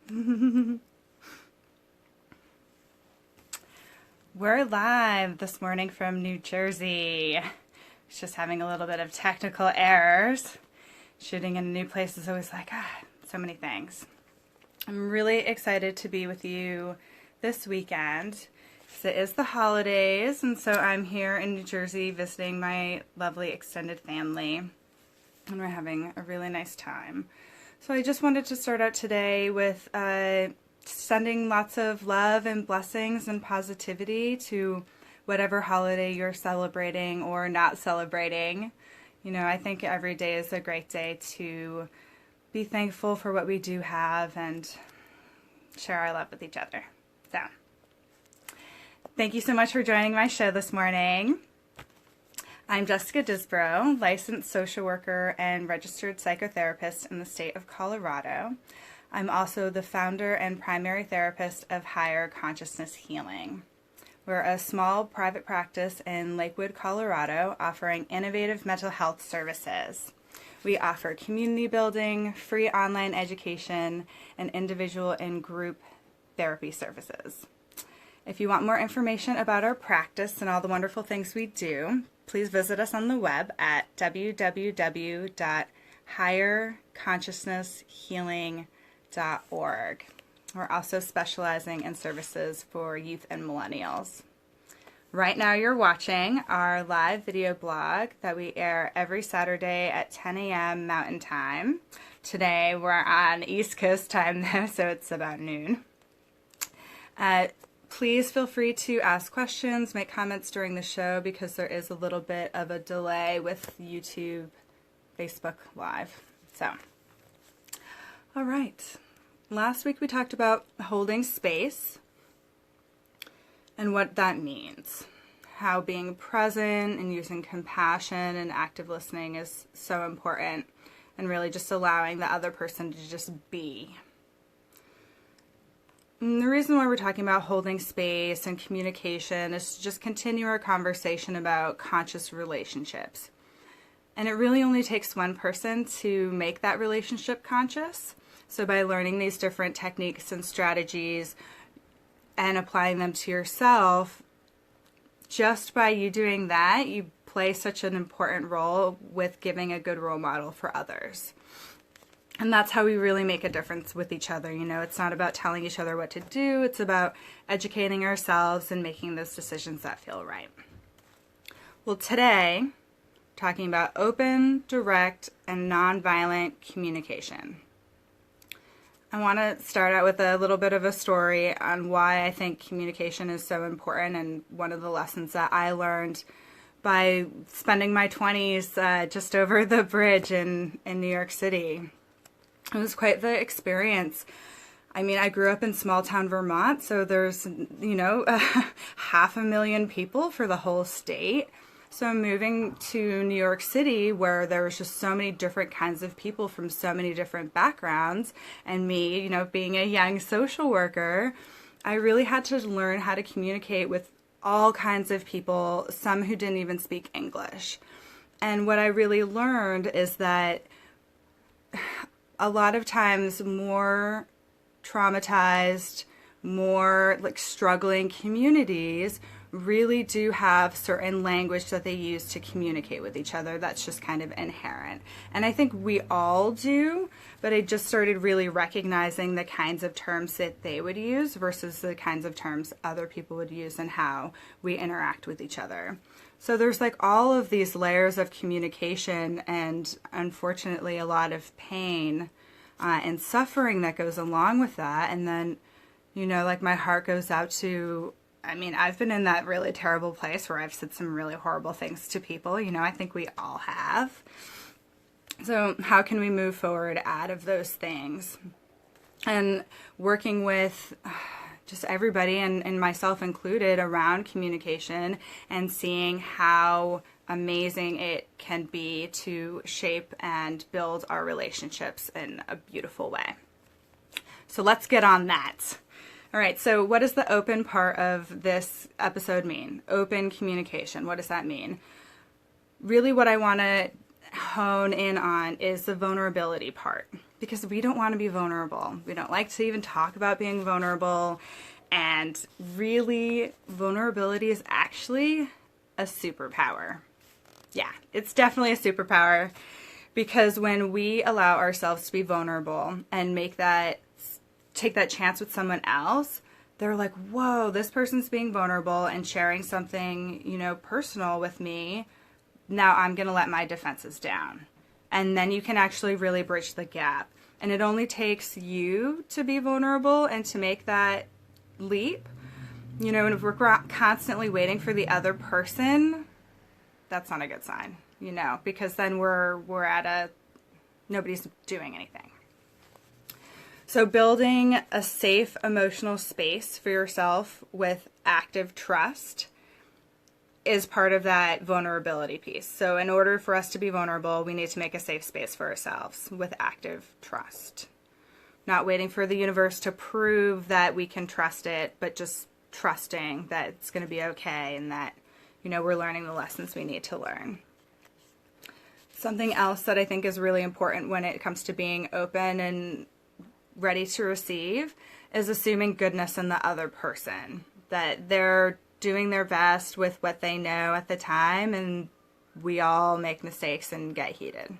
We're live this morning from New Jersey. It's just having a little bit of technical errors. Shooting in a new place is always like, so many things. I'm really excited to be with you this weekend. So it is the holidays, and so I'm here in New Jersey visiting my lovely extended family, and we're having a really nice time. So I just wanted to start out today with sending lots of love and blessings and positivity to whatever holiday you're celebrating or not celebrating. You know, I think every day is a great day to be thankful for what we do have and share our love with each other. So, thank you so much for joining my show this morning. I'm Jessica Disbrow, licensed social worker and registered psychotherapist in the state of Colorado. I'm also the founder and primary therapist of Higher Consciousness Healing. We're a small private practice in Lakewood, Colorado, offering innovative mental health services. We offer community building, free online education, and individual and group therapy services. If you want more information about our practice and all the wonderful things we do, please visit us on the web at www.higherconsciousnesshealing.org. We're also specializing in services for youth and millennials. Right now you're watching our live video blog that we air every Saturday at 10 a.m. Mountain Time. Today we're on East Coast time though, so it's about noon. Please feel free to ask questions, make comments during the show because there is a little bit of a delay with YouTube, Facebook Live. So, all right. Last week we talked about holding space and what that means. How being present and using compassion and active listening is so important, and really just allowing the other person to just be. And the reason why we're talking about holding space and communication is to just continue our conversation about conscious relationships. And it really only takes one person to make that relationship conscious. So by learning these different techniques and strategies and applying them to yourself, just by you doing that, you play such an important role with giving a good role model for others. And that's how we really make a difference with each other. You know, it's not about telling each other what to do. It's about educating ourselves and making those decisions that feel right. Well, today, talking about open, direct, and nonviolent communication. I want to start out with a little bit of a story on why I think communication is so important, and one of the lessons that I learned by spending my 20s just over the bridge in New York City. It was quite the experience. I mean, I grew up in small town Vermont, so there's, 500,000 people for the whole state. So moving to New York City, where there was just so many different kinds of people from so many different backgrounds, and me, being a young social worker, I really had to learn how to communicate with all kinds of people, some who didn't even speak English. And what I really learned is that a lot of times more traumatized, more struggling communities really do have certain language that they use to communicate with each other that's just kind of inherent. And I think we all do, but I just started really recognizing the kinds of terms that they would use versus the kinds of terms other people would use and how we interact with each other. So there's all of these layers of communication and unfortunately a lot of pain and suffering that goes along with that. And then, my heart goes out to, I've been in that really terrible place where I've said some really horrible things to people. I think we all have. So how can we move forward out of those things? And working with just everybody and myself included around communication and seeing how amazing it can be to shape and build our relationships in a beautiful way. So let's get on that. All right, so what does the open part of this episode mean? Open communication, what does that mean? Really what I want to hone in on is the vulnerability part. because we don't want to be vulnerable. We don't like to even talk about being vulnerable. And really, vulnerability is actually a superpower. Yeah, it's definitely a superpower, because when we allow ourselves to be vulnerable and take that chance with someone else, they're like, whoa, this person's being vulnerable and sharing something, personal with me. Now I'm going to let my defenses down. And then you can actually really bridge the gap. And it only takes you to be vulnerable and to make that leap. And if we're constantly waiting for the other person, that's not a good sign, because then we're at nobody's doing anything. So building a safe emotional space for yourself with active trust is part of that vulnerability piece. So in order for us to be vulnerable, we need to make a safe space for ourselves with active trust. Not waiting for the universe to prove that we can trust it, but just trusting that it's going to be okay and that, we're learning the lessons we need to learn. Something else that I think is really important when it comes to being open and ready to receive is assuming goodness in the other person, that they're doing their best with what they know at the time, and we all make mistakes and get heated.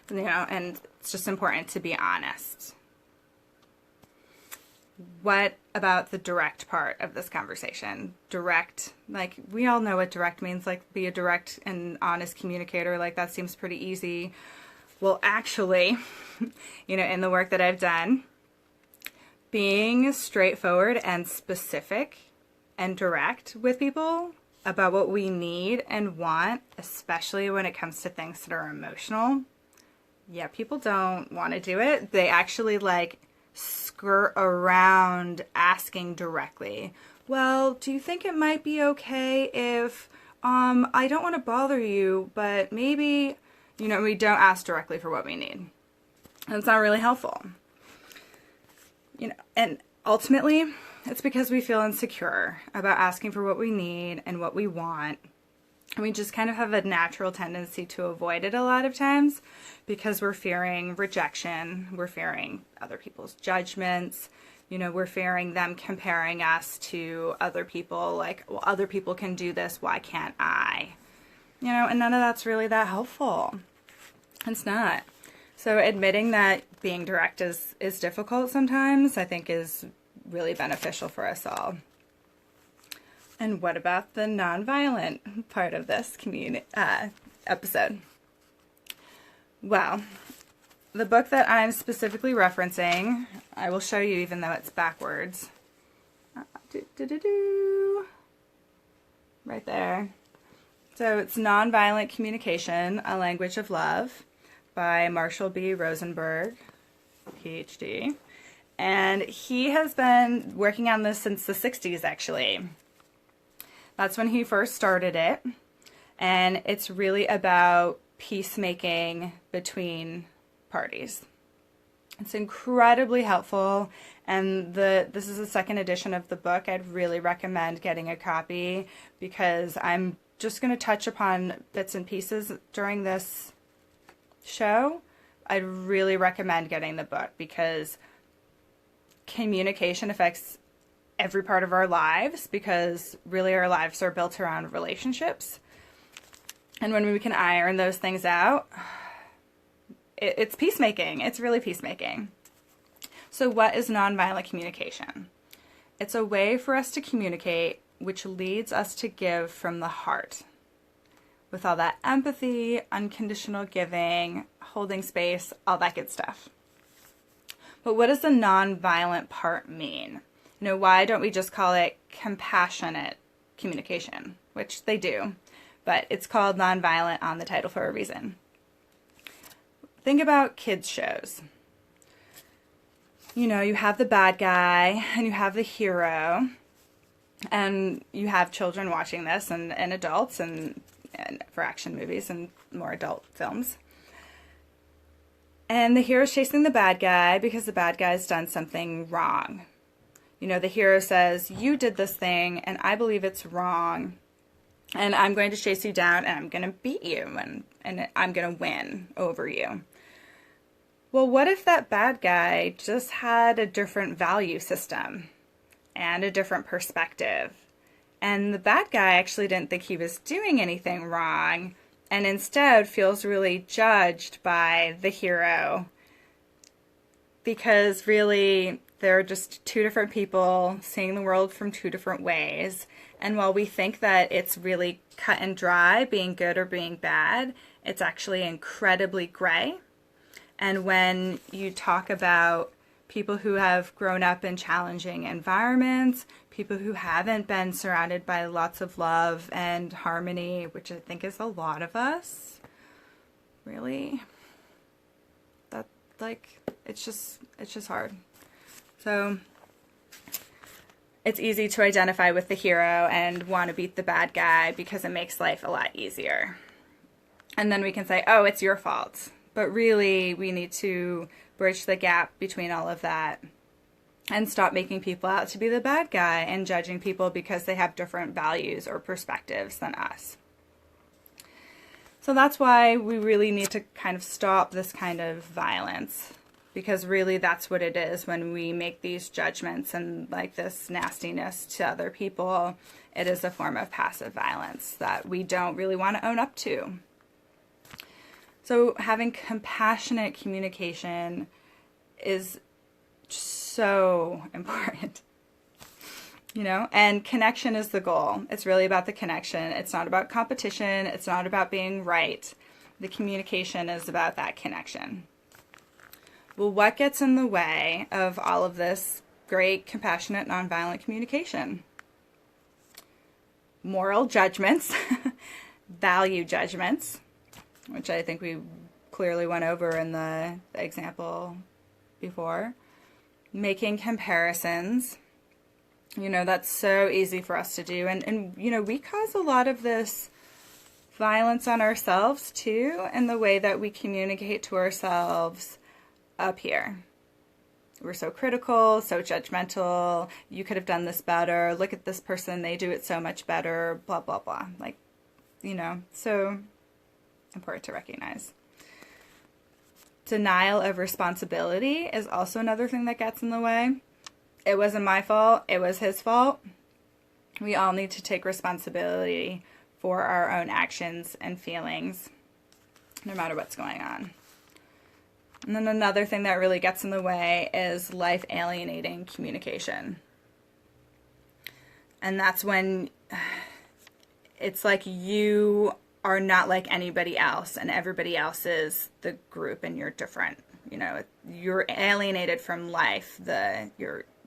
And it's just important to be honest. What about the direct part of this conversation? Direct, we all know what direct means, be a direct and honest communicator, that seems pretty easy. Well, actually, in the work that I've done, being straightforward and specific and direct with people about what we need and want, especially when it comes to things that are emotional. Yeah, people don't want to do it. They actually skirt around asking directly. Well, do you think it might be okay if I don't want to bother you, but maybe, we don't ask directly for what we need. And it's not really helpful. And ultimately, it's because we feel insecure about asking for what we need and what we want. And we just kind of have a natural tendency to avoid it a lot of times because we're fearing rejection. We're fearing other people's judgments. We're fearing them comparing us to other people. Well, other people can do this. Why can't I? And none of that's really that helpful. It's not. So admitting that being direct is difficult sometimes, I think, is really beneficial for us all. And what about the nonviolent part of this episode? Well, the book that I'm specifically referencing, I will show you even though it's backwards. Right there. So it's Nonviolent Communication, A Language of Love by Marshall B. Rosenberg, PhD. And he has been working on this since the 60s, actually. That's when he first started it. And it's really about peacemaking between parties. It's incredibly helpful. And this is the second edition of the book. I'd really recommend getting a copy because I'm just going to touch upon bits and pieces during this show. I'd really recommend getting the book because communication affects every part of our lives, because really our lives are built around relationships. And when we can iron those things out, it's peacemaking. It's really peacemaking. So what is nonviolent communication? It's a way for us to communicate which leads us to give from the heart, with all that empathy, unconditional giving, holding space, all that good stuff. But what does the nonviolent part mean? Why don't we just call it compassionate communication? Which they do, but it's called nonviolent on the title for a reason. Think about kids' shows. You have the bad guy and you have the hero, and you have children watching this and adults and for action movies and more adult films. And the hero's chasing the bad guy because the bad guy's done something wrong. The hero says, you did this thing and I believe it's wrong. And I'm going to chase you down and I'm going to beat you and I'm going to win over you. well, what if that bad guy just had a different value system and a different perspective? And the bad guy actually didn't think he was doing anything wrong and instead feels really judged by the hero because really they're just two different people seeing the world from two different ways. And while we think that it's really cut and dry, being good or being bad, it's actually incredibly gray. And when you talk about people who have grown up in challenging environments, people who haven't been surrounded by lots of love and harmony, which I think is a lot of us, really, that, like, it's just hard. So it's easy to identify with the hero and want to beat the bad guy because it makes life a lot easier. And then we can say, oh, it's your fault. But really, we need to bridge the gap between all of that and stop making people out to be the bad guy and judging people because they have different values or perspectives than us. So that's why we really need to kind of stop this kind of violence, because really that's what it is when we make these judgments and like this nastiness to other people. It is a form of passive violence that we don't really want to own up to. So having compassionate communication is so important, you know, and connection is the goal. It's really about the connection. It's not about competition. It's not about being right. The communication is about that connection. Well, what gets in the way of all of this great, compassionate, nonviolent communication? Moral judgments, value judgments, which I think we clearly went over in the example before. Making comparisons. You know, that's so easy for us to do. And you know, we cause a lot of this violence on ourselves too, in the way that we communicate to ourselves up here. We're so critical, so judgmental. You could have done this better. Look at this person. They do it so much better. Blah, blah, blah. Like, you know, so important to recognize. Denial of responsibility is also another thing that gets in the way. It wasn't my fault. It was his fault. We all need to take responsibility for our own actions and feelings, no matter what's going on. And then another thing that really gets in the way is life alienating communication. And that's when it's like you are not like anybody else and everybody else is the group and you're different. You know, you're alienated from life.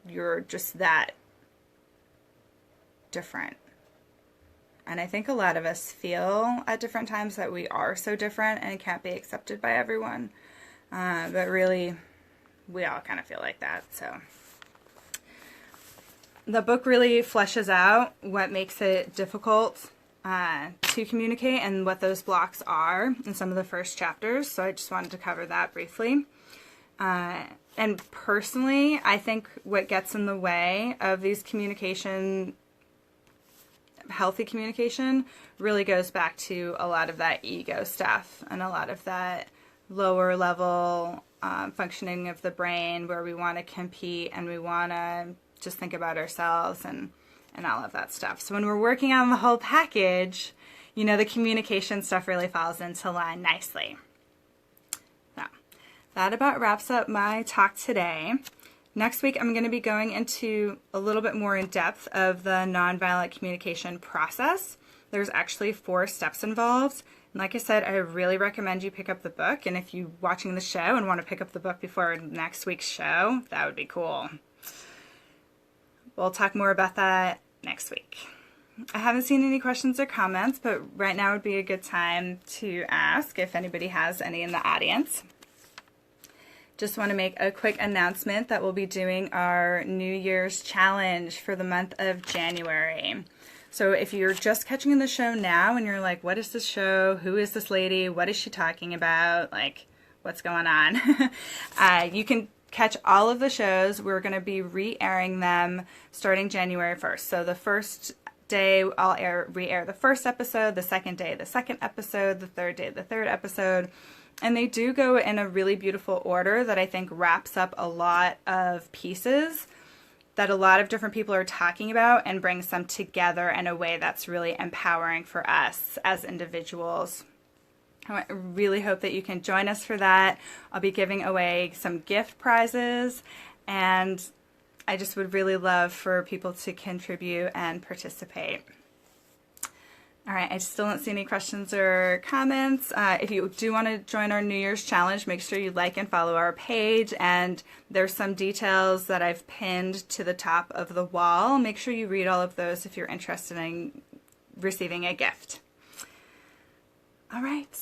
You're just that different. And I think a lot of us feel at different times that we are so different and can't be accepted by everyone. But really, we all kind of feel like that. So the book really fleshes out what makes it difficult to communicate and what those blocks are in some of the first chapters. So I just wanted to cover that briefly. And personally, I think what gets in the way of these healthy communication really goes back to a lot of that ego stuff and a lot of that lower level functioning of the brain where we want to compete and we want to just think about ourselves and all of that stuff. So when we're working on the whole package, you know, the communication stuff really falls into line nicely. So that about wraps up my talk today. Next week, I'm going to be going into a little bit more in depth of the nonviolent communication process. There's actually 4 steps involved. And like I said, I really recommend you pick up the book. And if you're watching the show and want to pick up the book before next week's show, that would be cool. We'll talk more about that next week. I haven't seen any questions or comments, but right now would be a good time to ask if anybody has any in the audience. Just want to make a quick announcement that we'll be doing our New Year's challenge for the month of January. So if you're just catching the show now and you're like, what is this show? Who is this lady? What is she talking about? Like, what's going on? You can catch all of the shows. We're going to be re-airing them starting January 1st. So the first day I'll re-air the first episode, the second day the second episode, the third day the third episode. And they do go in a really beautiful order that I think wraps up a lot of pieces that a lot of different people are talking about and brings them together in a way that's really empowering for us as individuals. I really hope that you can join us for that. I'll be giving away some gift prizes, and I just would really love for people to contribute and participate. All right, I still don't see any questions or comments. If you do want to join our New Year's challenge, make sure you like and follow our page. And there's some details that I've pinned to the top of the wall. Make sure you read all of those if you're interested in receiving a gift. All right,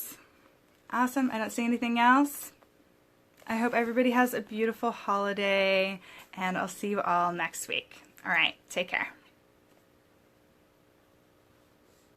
awesome. I don't see anything else. I hope everybody has a beautiful holiday, and I'll see you all next week. All right, take care.